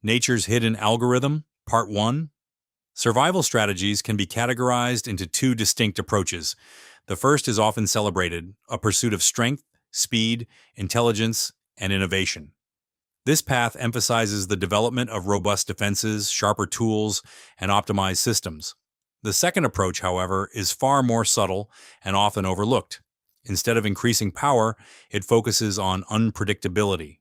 Nature's Hidden Algorithm, Part 1. Survival strategies can be categorized into two distinct approaches. The first is often celebrated, a pursuit of strength, speed, intelligence, and innovation. This path emphasizes the development of robust defenses, sharper tools, and optimized systems. The second approach, however, is far more subtle and often overlooked. Instead of increasing power, it focuses on unpredictability.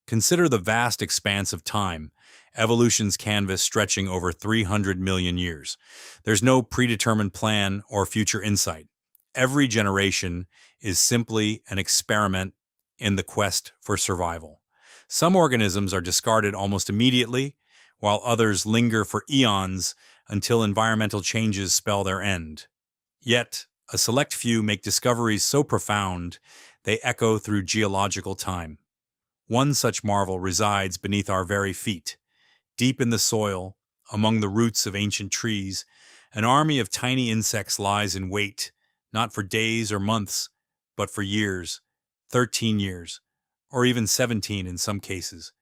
Consider the vast expanse of time, evolution's canvas stretching over 300 million years. There's no predetermined plan or future insight. Every generation is simply an experiment in the quest for survival. Some organisms are discarded almost immediately, while others linger for eons until environmental changes spell their end. Yet, a select few make discoveries so profound they echo through geological time. One such marvel resides beneath our very feet. Deep in the soil, among the roots of ancient trees, an army of tiny insects lies in wait, not for days or months, but for years, 13 years, or even 17 in some cases.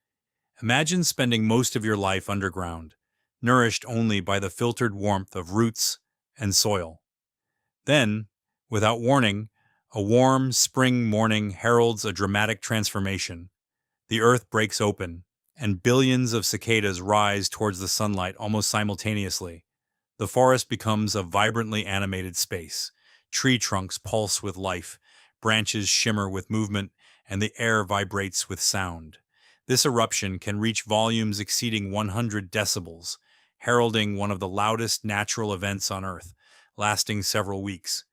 Imagine spending most of your life underground, nourished only by the filtered warmth of roots and soil. Then, without warning, a warm spring morning heralds a dramatic transformation. The earth breaks open, and billions of cicadas rise towards the sunlight almost simultaneously. The forest becomes a vibrantly animated space. Tree trunks pulse with life, branches shimmer with movement, and the air vibrates with sound. This eruption can reach volumes exceeding 100 decibels, heralding one of the loudest natural events on Earth, lasting several weeks.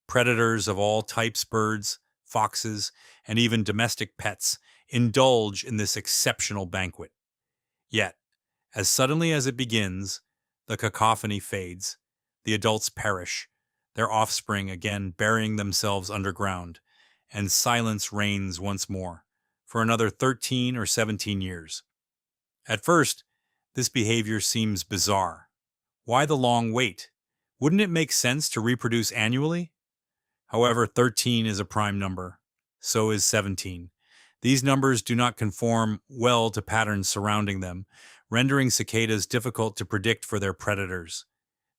Predators of all types, birds, foxes, and even domestic pets, indulge in this exceptional banquet. Yet, as suddenly as it begins, the cacophony fades. The adults perish, their offspring again burying themselves underground, and silence reigns once more, for another 13 or 17 years. At first, this behavior seems bizarre. Why the long wait? Wouldn't it make sense to reproduce annually? However, 13 is a prime number. So is 17. These numbers do not conform well to patterns surrounding them, rendering cicadas difficult to predict for their predators.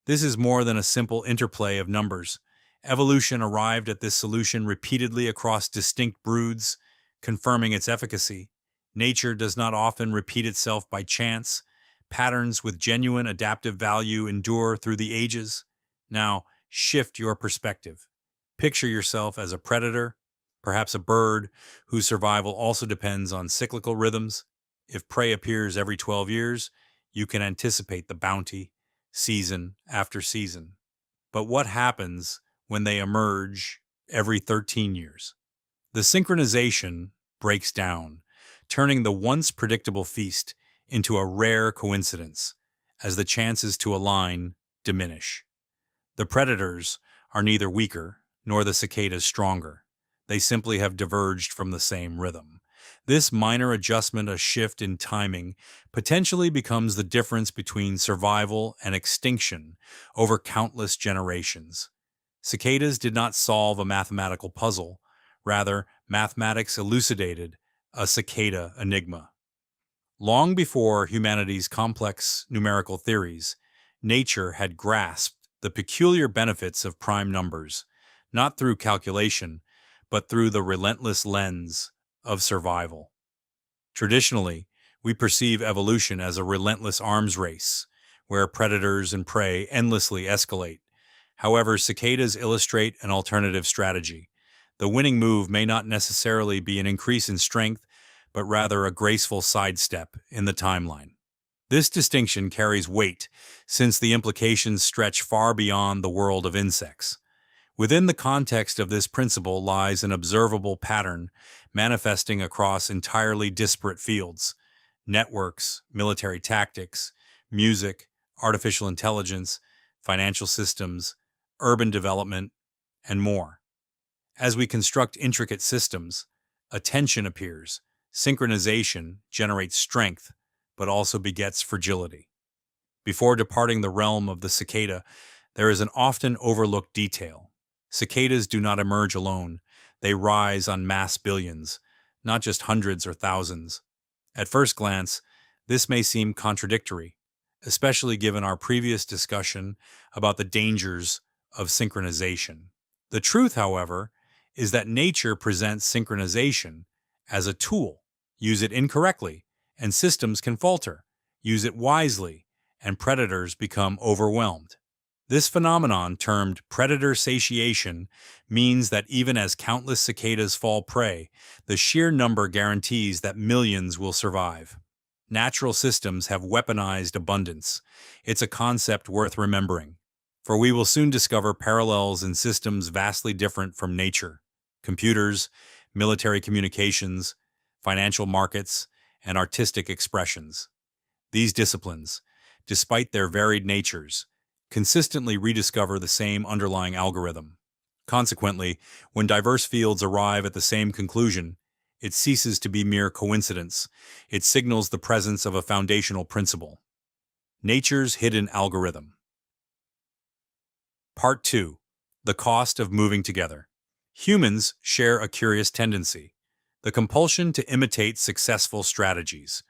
This is more than a simple interplay of numbers. Evolution arrived at this solution repeatedly across distinct broods, confirming its efficacy. Nature does not often repeat itself by chance. Patterns with genuine adaptive value endure through the ages. Now, shift your perspective. Picture yourself as a predator, perhaps a bird whose survival also depends on cyclical rhythms. If prey appears every 12 years, you can anticipate the bounty, season after season. But what happens when they emerge every 13 years? The synchronization breaks down, turning the once predictable feast into a rare coincidence, as the chances to align diminish. The predators are neither weaker nor the cicadas stronger. They simply have diverged from the same rhythm. This minor adjustment, a shift in timing, potentially becomes the difference between survival and extinction over countless generations. Cicadas did not solve a mathematical puzzle. Rather, mathematics elucidated a cicada enigma. Long before humanity's complex numerical theories, nature had grasped the peculiar benefits of prime numbers, not through calculation, but through the relentless lens of survival. Traditionally, we perceive evolution as a relentless arms race, where predators and prey endlessly escalate. However, cicadas illustrate an alternative strategy. The winning move may not necessarily be an increase in strength, but rather a graceful sidestep in the timeline. This distinction carries weight, since the implications stretch far beyond the world of insects. Within the context of this principle lies an observable pattern manifesting across entirely disparate fields: networks, military tactics, music, artificial intelligence, financial systems, urban development, and more. As we construct intricate systems, a tension appears. Synchronization generates strength, but also begets fragility. Before departing the realm of the cicada, there is an often overlooked detail. Cicadas do not emerge alone. They rise on mass billions, not just hundreds or thousands. At first glance, This may seem contradictory, especially given our previous discussion about the dangers of synchronization. The truth, however, is that nature presents synchronization as a tool. Use it incorrectly, and systems can falter. Use it wisely, and predators become overwhelmed. This phenomenon, termed predator satiation, means that even as countless cicadas fall prey, the sheer number guarantees that millions will survive. Natural systems have weaponized abundance. It's a concept worth remembering, for we will soon discover parallels in systems vastly different from nature: computers, military communications, financial markets, and artistic expressions. These disciplines, despite their varied natures, consistently rediscover the same underlying algorithm. Consequently, when diverse fields arrive at the same conclusion, it ceases to be mere coincidence. It signals the presence of a foundational principle: nature's hidden algorithm. Part 2. The cost of moving together. Humans share a curious tendency: the compulsion to imitate successful strategies.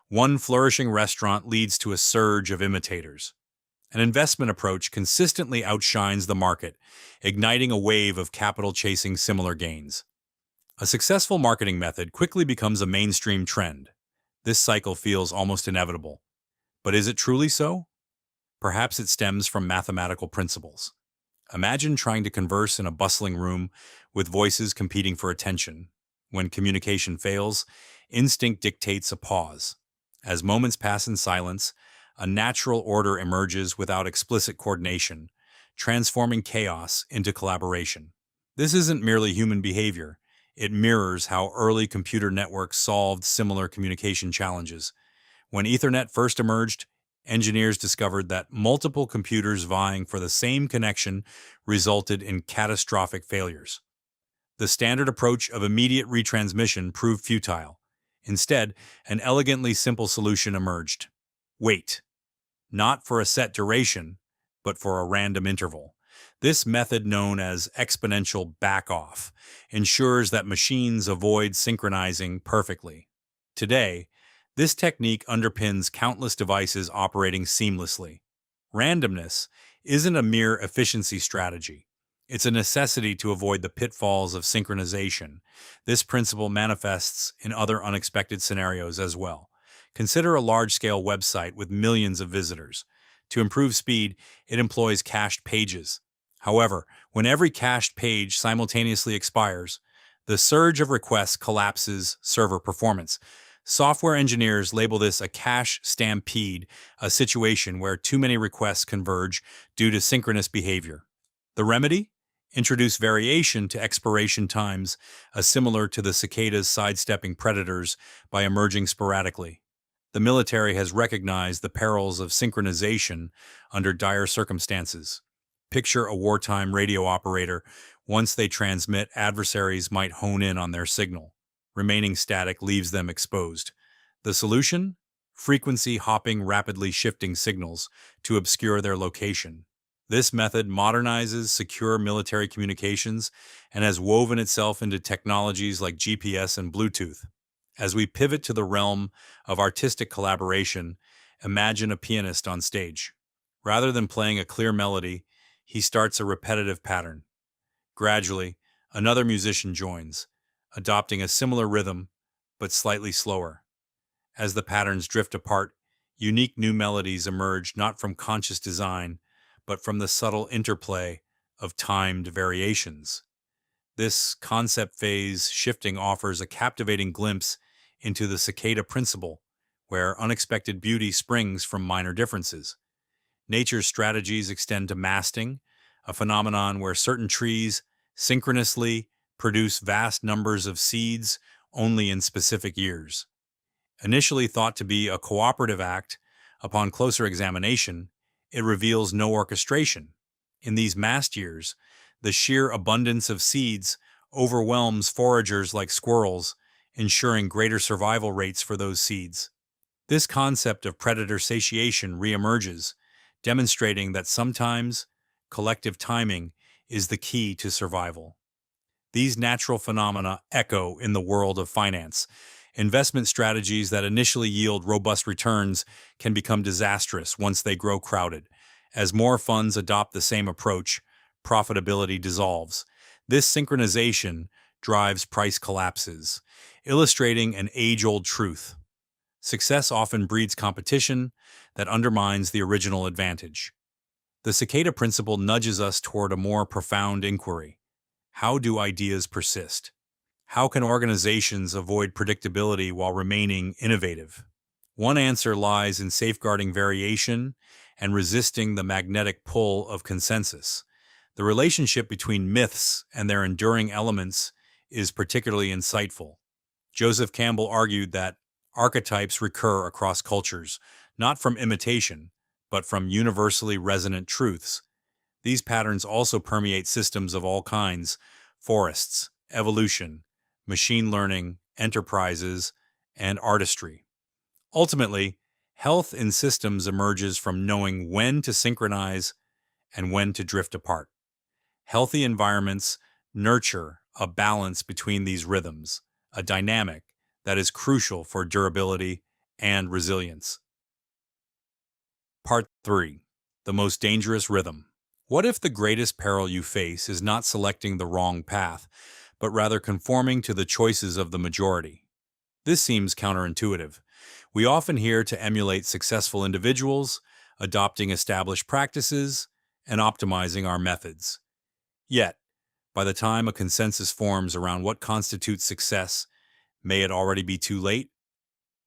One flourishing restaurant leads to a surge of imitators. An investment approach consistently outshines the market, igniting a wave of capital chasing similar gains. A successful marketing method quickly becomes a mainstream trend. This cycle feels almost inevitable. But is it truly so? Perhaps it stems from mathematical principles. Imagine trying to converse in a bustling room with voices competing for attention. When communication fails, instinct dictates a pause. As moments pass in silence, a natural order emerges without explicit coordination, transforming chaos into collaboration. This isn't merely human behavior. It mirrors how early computer networks solved similar communication challenges. When Ethernet first emerged, engineers discovered that multiple computers vying for the same connection resulted in catastrophic failures. The standard approach of immediate retransmission proved futile. Instead, an elegantly simple solution emerged: wait. Not for a set duration, but for a random interval. This method, known as exponential back-off, ensures that machines avoid synchronizing perfectly. Today, this technique underpins countless devices operating seamlessly. Randomness isn't a mere efficiency strategy. It's a necessity to avoid the pitfalls of synchronization. This principle manifests in other unexpected scenarios as well. Consider a large-scale website with millions of visitors. To improve speed, it employs cached pages. However, when every cached page simultaneously expires, the surge of requests collapses server performance. Software engineers label this a cache stampede, a situation where too many requests converge due to synchronous behavior. The remedy? Introduce variation to expiration times, similar to the cicadas sidestepping predators by emerging sporadically. The military has recognized the perils of synchronization under dire circumstances. Picture a wartime radio operator. Once they transmit, adversaries might hone in on their signal. Remaining static leaves them exposed. The solution? Frequency hopping, rapidly shifting signals to obscure their location. This method modernizes secure military communications and has woven itself into technologies like GPS and Bluetooth. As we pivot to the realm of artistic collaboration, imagine a pianist on stage. Rather than playing a clear melody, he starts a repetitive pattern. Gradually, another musician joins, adopting a similar rhythm, but slightly slower. As the patterns drift apart, unique new melodies emerge not from conscious design, but from the subtle interplay of timed variations. This concept phase shifting offers a captivating glimpse into the Cicada Principle, where unexpected beauty springs from minor differences. Nature's strategies extend to masting, a phenomenon where certain trees synchronously produce vast numbers of seeds only in specific years. Initially thought to be a cooperative act, upon closer examination, it reveals no orchestration. In these massed years, the sheer abundance of seeds overwhelms foragers like squirrels, ensuring greater survival rates for those seeds. This concept of predator satiation reemerges, demonstrating that sometimes collective timing is the key to survival. These natural phenomena echo in the world of finance. Investment strategies that initially yield robust returns can become disastrous once they grow crowded. As more funds adopt the same approach, profitability dissolves. This synchronization drives price collapses, illustrating an age-old truth. Success often breeds competition that undermines the original advantage. The Cicada Principle nudges us toward a more profound inquiry. How do ideas persist? How can organizations avoid predictability while remaining innovative? One answer lies in safeguarding variation and resisting the magnetic pull of consensus. The relationship between myths and their enduring elements is particularly insightful. Joseph Campbell argued that archetypes recur across cultures, not from imitation, but from universally resonant truths. These patterns also permeate systems of all kinds: forests, evolution, machine learning, enterprises, and artistry. Ultimately, health in systems emerges from knowing when to synchronize and when to drift apart. Healthy environments nurture a balance between these rhythms, a dynamic that is crucial for durability and resilience. Part 3. The most dangerous rhythm. What if the greatest peril you face is not selecting the wrong path, but rather conforming to the choices of the majority? This seems counterintuitive. We often hear to emulate successful individuals, adopting established practices, and optimizing our methods. Yet, by the time a consensus forms around what constitutes success, may it already be too late?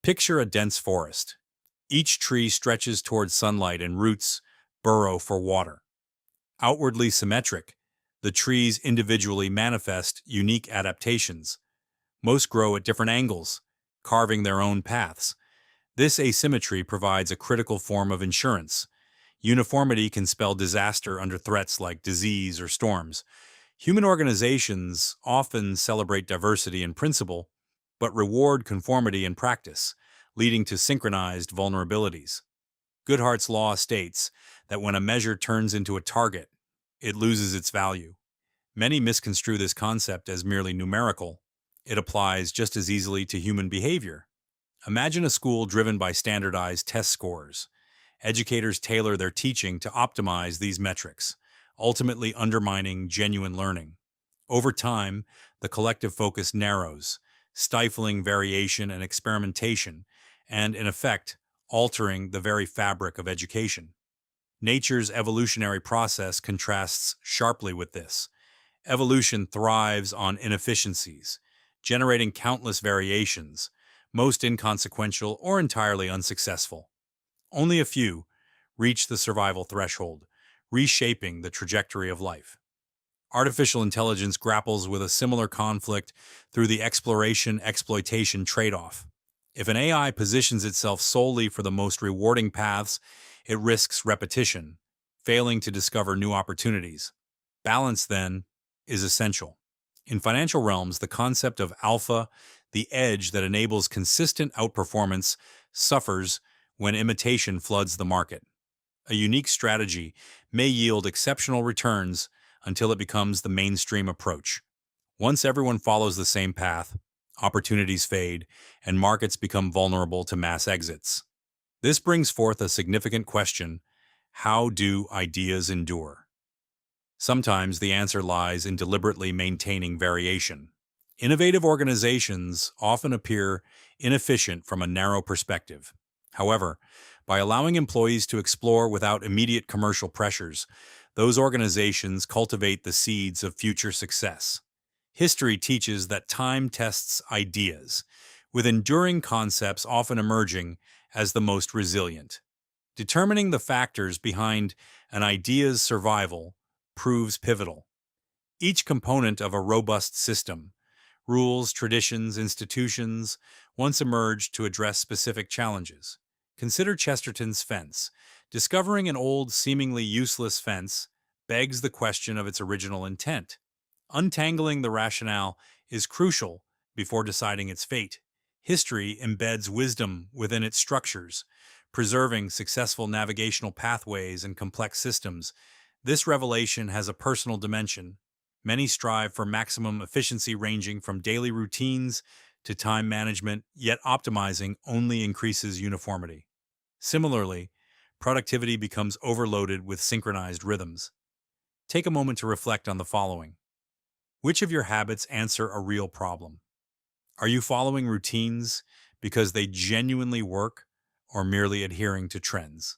Picture a dense forest. Each tree stretches towards sunlight and roots burrow for water. Outwardly symmetric, the trees individually manifest unique adaptations. Most grow at different angles, carving their own paths. This asymmetry provides a critical form of insurance. Uniformity can spell disaster under threats like disease or storms. Human organizations often celebrate diversity in principle, but reward conformity in practice, leading to synchronized vulnerabilities. Goodhart's law states that when a measure turns into a target, it loses its value. Many misconstrue this concept as merely numerical. It applies just as easily to human behavior. Imagine a school driven by standardized test scores. Educators tailor their teaching to optimize these metrics, ultimately undermining genuine learning. Over time, the collective focus narrows, stifling variation and experimentation, and, in effect, altering the very fabric of education. Nature's evolutionary process contrasts sharply with this. Evolution thrives on inefficiencies, generating countless variations, most inconsequential or entirely unsuccessful. Only a few reach the survival threshold, reshaping the trajectory of life. Artificial intelligence grapples with a similar conflict through the exploration-exploitation trade-off. If an AI positions itself solely for the most rewarding paths, it risks repetition, failing to discover new opportunities. Balance, then, is essential. In financial realms, the concept of alpha, the edge that enables consistent outperformance, suffers when imitation floods the market. A unique strategy may yield exceptional returns until it becomes the mainstream approach. Once everyone follows the same path, opportunities fade, and markets become vulnerable to mass exits. This brings forth a significant question: how do ideas endure? Sometimes the answer lies in deliberately maintaining variation. Innovative organizations often appear inefficient from a narrow perspective. However, by allowing employees to explore without immediate commercial pressures, those organizations cultivate the seeds of future success. History teaches that time tests ideas, with enduring concepts often emerging as the most resilient. Determining the factors behind an idea's survival proves pivotal. Each component of a robust system, rules, traditions, institutions, once emerged to address specific challenges. Consider Chesterton's fence. Discovering an old, seemingly useless fence begs the question of its original intent. Untangling the rationale is crucial before deciding its fate. History embeds wisdom within its structures, preserving successful navigational pathways and complex systems. This revelation has a personal dimension. Many strive for maximum efficiency, ranging from daily routines to time management, yet optimizing only increases uniformity. Similarly, productivity becomes overloaded with synchronized rhythms. Take a moment to reflect on the following. Which of your habits answer a real problem? Are you following routines because they genuinely work or merely adhering to trends?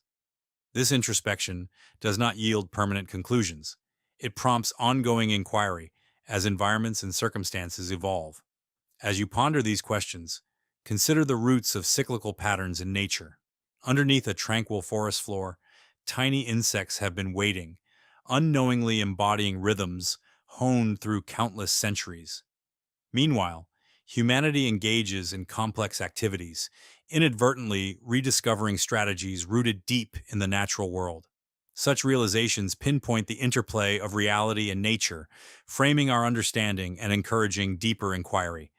This introspection does not yield permanent conclusions. It prompts ongoing inquiry as environments and circumstances evolve. As you ponder these questions, consider the roots of cyclical patterns in nature. Underneath a tranquil forest floor, tiny insects have been waiting, unknowingly embodying rhythms honed through countless centuries. Meanwhile, humanity engages in complex activities, inadvertently rediscovering strategies rooted deep in the natural world. Such realizations pinpoint the interplay of reality and nature, framing our understanding and encouraging deeper inquiry.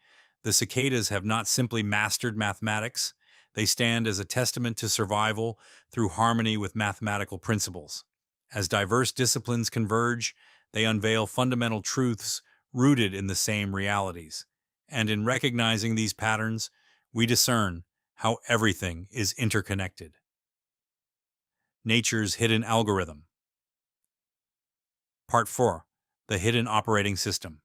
The cicadas have not simply mastered mathematics, they stand as a testament to survival through harmony with mathematical principles. As diverse disciplines converge, they unveil fundamental truths rooted in the same realities. And in recognizing these patterns, we discern how everything is interconnected. Nature's hidden algorithm. Part 4. The hidden operating system.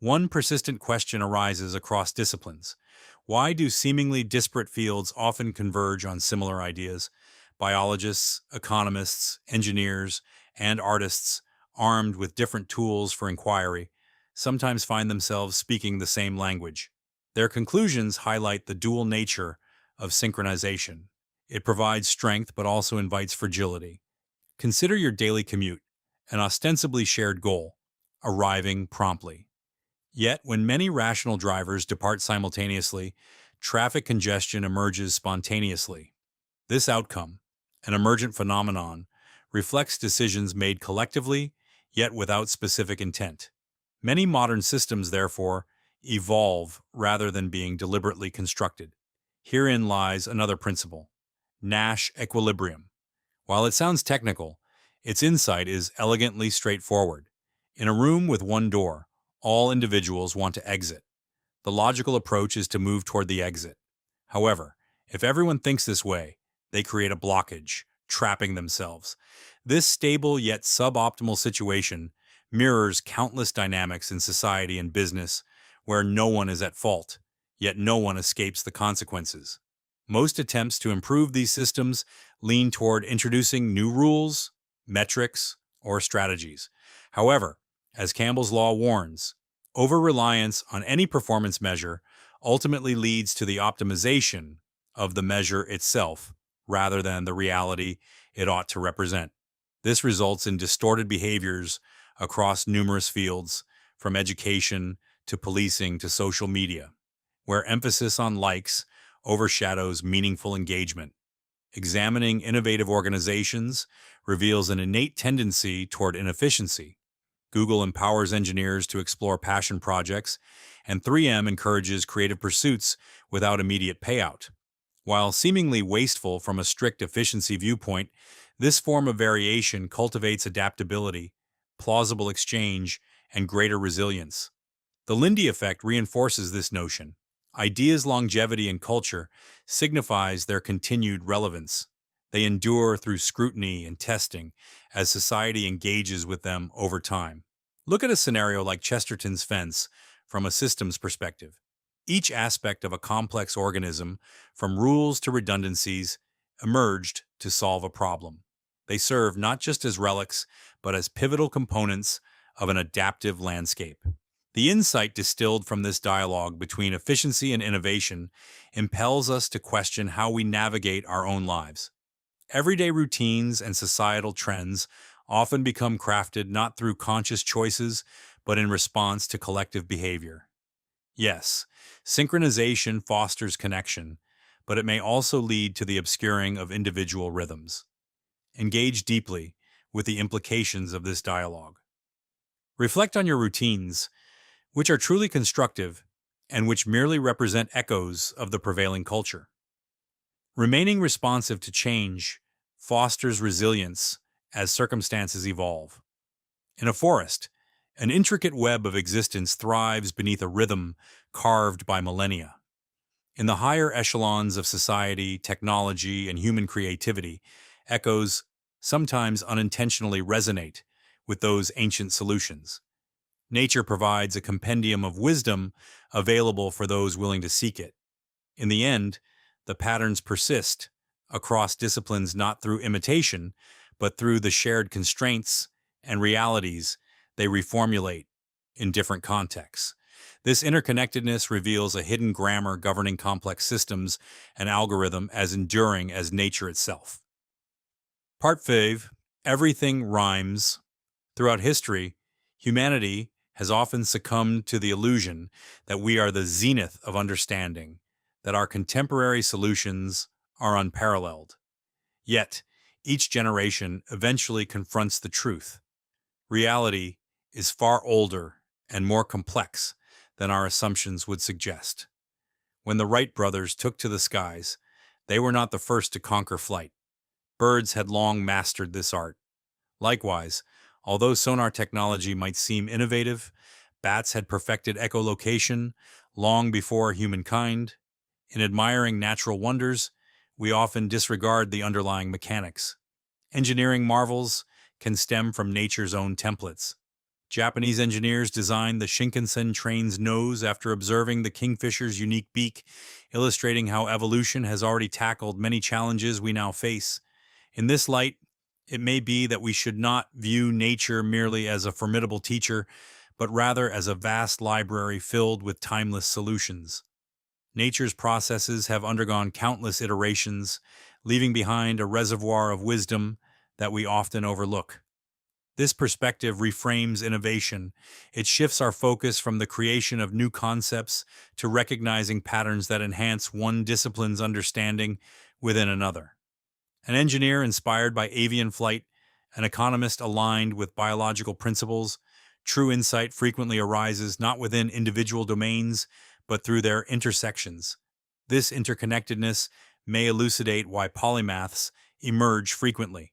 One persistent question arises across disciplines. Why do seemingly disparate fields often converge on similar ideas? Biologists, economists, engineers, and artists, armed with different tools for inquiry, sometimes find themselves speaking the same language. Their conclusions highlight the dual nature of synchronization. It provides strength but also invites fragility. Consider your daily commute, an ostensibly shared goal, arriving promptly. Yet, when many rational drivers depart simultaneously, traffic congestion emerges spontaneously. This outcome, an emergent phenomenon, reflects decisions made collectively, yet without specific intent. Many modern systems, therefore, evolve rather than being deliberately constructed. Herein lies another principle: Nash equilibrium. While it sounds technical, its insight is elegantly straightforward. In a room with one door, all individuals want to exit. The logical approach is to move toward the exit. However, if everyone thinks this way, they create a blockage, trapping themselves. This stable yet suboptimal situation mirrors countless dynamics in society and business where no one is at fault, yet no one escapes the consequences. Most attempts to improve these systems lean toward introducing new rules, metrics, or strategies. However, as Campbell's law warns, over-reliance on any performance measure ultimately leads to the optimization of the measure itself rather than the reality it ought to represent. This results in distorted behaviors across numerous fields, from education to policing to social media, where emphasis on likes overshadows meaningful engagement. Examining innovative organizations reveals an innate tendency toward inefficiency. Google empowers engineers to explore passion projects, and 3M encourages creative pursuits without immediate payout. While seemingly wasteful from a strict efficiency viewpoint, this form of variation cultivates adaptability, plausible exchange, and greater resilience. The Lindy effect reinforces this notion. Ideas' longevity in culture signifies their continued relevance. They endure through scrutiny and testing as society engages with them over time. Look at a scenario like Chesterton's fence from a systems perspective. Each aspect of a complex organism, from rules to redundancies, emerged to solve a problem. They serve not just as relics, but as pivotal components of an adaptive landscape. The insight distilled from this dialogue between efficiency and innovation impels us to question how we navigate our own lives. Everyday routines and societal trends often become crafted not through conscious choices, but in response to collective behavior. Yes, synchronization fosters connection, but it may also lead to the obscuring of individual rhythms. Engage deeply with the implications of this dialogue. Reflect on your routines, which are truly constructive and which merely represent echoes of the prevailing culture. Remaining responsive to change fosters resilience as circumstances evolve. In a forest, An intricate web of existence thrives beneath a rhythm carved by millennia. In the higher echelons of society, technology, and human creativity, echoes sometimes unintentionally resonate with those ancient solutions. Nature provides a compendium of wisdom available for those willing to seek it. In the end, the patterns persist across disciplines not through imitation, but through the shared constraints and realities they reformulate in different contexts. This interconnectedness reveals a hidden grammar governing complex systems and algorithm as enduring as nature itself. Part 5. Everything rhymes. Throughout history, humanity has often succumbed to the illusion that we are the zenith of understanding, that our contemporary solutions are unparalleled. Yet, each generation eventually confronts the truth. Reality is far older and more complex than our assumptions would suggest. When the Wright brothers took to the skies, they were not the first to conquer flight. Birds had long mastered this art. Likewise, although sonar technology might seem innovative, bats had perfected echolocation long before humankind. In admiring natural wonders, we often disregard the underlying mechanics. Engineering marvels can stem from nature's own templates. Japanese engineers designed the Shinkansen train's nose after observing the kingfisher's unique beak, illustrating how evolution has already tackled many challenges we now face. In this light, it may be that we should not view nature merely as a formidable teacher, but rather as a vast library filled with timeless solutions. Nature's processes have undergone countless iterations, leaving behind a reservoir of wisdom that we often overlook. This perspective reframes innovation. It shifts our focus from the creation of new concepts to recognizing patterns that enhance one discipline's understanding within another. An engineer inspired by avian flight, an economist aligned with biological principles, true insight frequently arises not within individual domains, but through their intersections. This interconnectedness may elucidate why polymaths emerge frequently.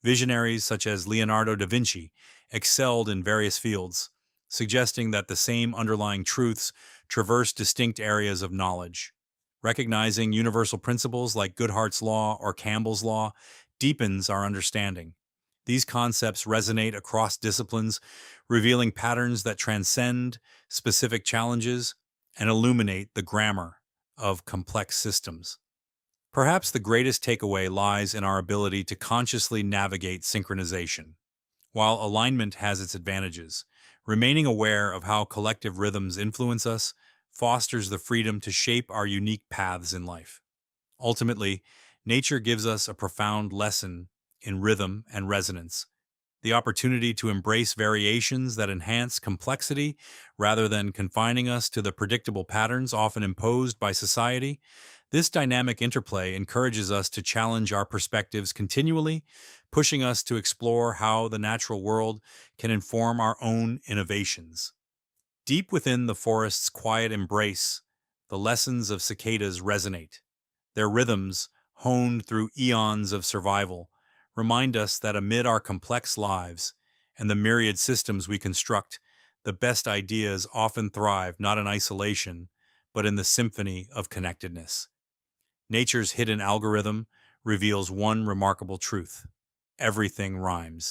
Visionaries such as Leonardo da Vinci excelled in various fields, suggesting that the same underlying truths traverse distinct areas of knowledge. Recognizing universal principles like Goodhart's law or Campbell's law deepens our understanding. These concepts resonate across disciplines, revealing patterns that transcend specific challenges and illuminate the grammar of complex systems. Perhaps the greatest takeaway lies in our ability to consciously navigate synchronization. While alignment has its advantages, remaining aware of how collective rhythms influence us fosters the freedom to shape our unique paths in life. Ultimately, nature gives us a profound lesson in rhythm and resonance, the opportunity to embrace variations that enhance complexity rather than confining us to the predictable patterns often imposed by society. This dynamic interplay encourages us to challenge our perspectives continually, pushing us to explore how the natural world can inform our own innovations. Deep within the forest's quiet embrace, the lessons of cicadas resonate. Their rhythms, honed through eons of survival, remind us that amid our complex lives and the myriad systems we construct, the best ideas often thrive not in isolation, but in the symphony of connectedness. Nature's hidden algorithm reveals one remarkable truth: everything rhymes.